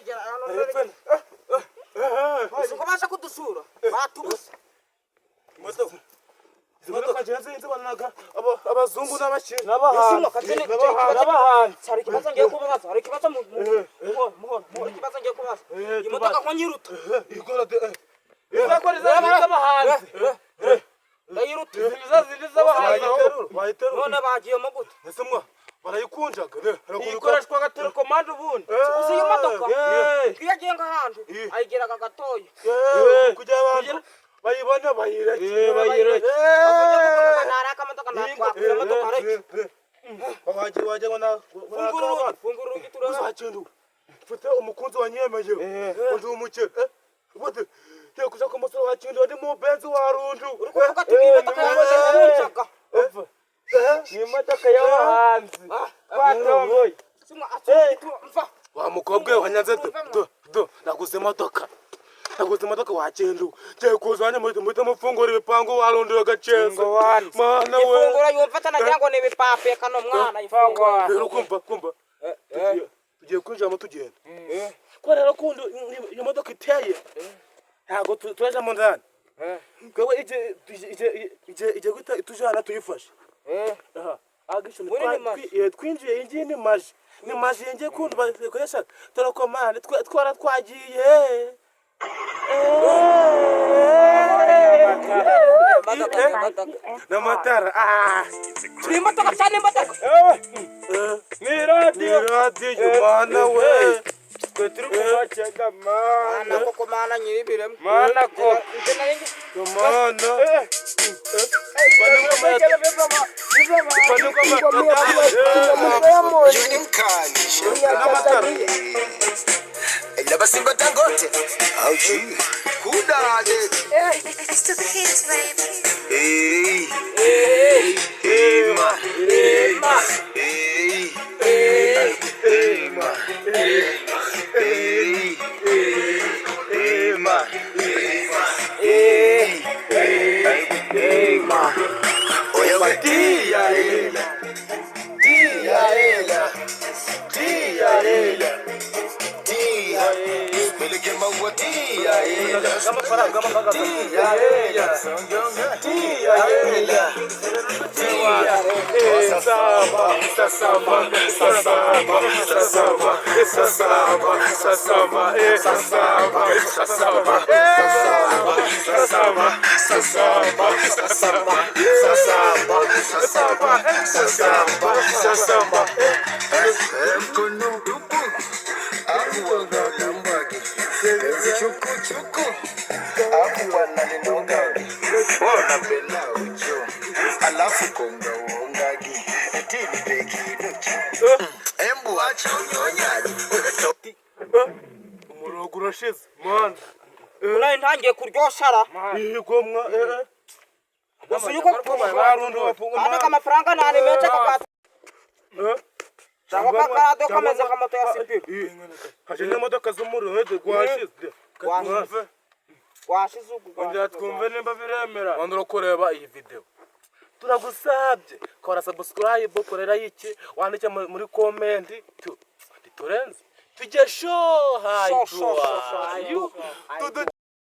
bagera uko basa kudusura batubusa imodoka jenze inzibanaga abazungu n'abakire n'abahanzi hari ikibazo ngiye kubaza hari ikibazo mu ikibazo ngiye kubaza imodoka ko nyiruta izakora iz'abahanzi ndayiruta zindi z'abahanzi none bagiye mu gute ese mwa barayikunjaga ikoreshwa gatero komande ubundi uzi iyo modoka iyo agiye nk'ahantu ayigeraga gatoya kugira abantu bayibona bayireke naraka modoka natwakwira modoka reke wajya ngo na funguru gitura uzakindu mfite umukunzi wanyemeje undi umukire bote yo kuja ko musoro wakindu ndi mu benzi wa rundu uri kuvuga tugiye modoka yakunjaga ni imodoka y'abahanzi batomboye mva wa mukobwa wanyanze do naguze imodoka wakindu je kuzanye muri mufungura ibipango warundu agaceza mana we ifungura yumfata nagira ngo nibipape kano mwana ifungura rero kumva tugiye kwinjira mu tugenda ko rero kundo iyo modoka iteye ntago turaje mu ndani kwe ije guta itujana tuyifashe agisho twinjiye ingi ni maji ngiye kundu bakoresha turakomane twara twagiye n'amatara turi motoka cyane motoka ni radio mana we twe turi kumacega mana koko mana nyiribiremo mana ko mana Labasimba Dangote. How you? Who done it? It's to the kids, baby. Hey, hey, hey, ma, hey, ma, hey, hey, hey, ma, hey, hey, hey, ma, hey, ma, hey, hey, ma. Oya wa tia ela, tia ela, tia ela. Meleke mawa tia ela, kama faranga kama tia ela, tia ela, chuku akuwana ninogagi ona bela ujo alafu konga uongagi etini beki nuchi embu acha unyonyaji umurongo urashize mana unaye ntangiye kuryoshara igomwa usuyuko barundu bafunga ana kama faranga nane mecha kwa Chakwa karado kameze kama to ya sipi haje n'imodoka z'umuriro gwashize washize Ongera twumve nimba biremera wandura kureba iyi video turagusabye kora subscribe korera yiki wandike muri comment turenze tujye show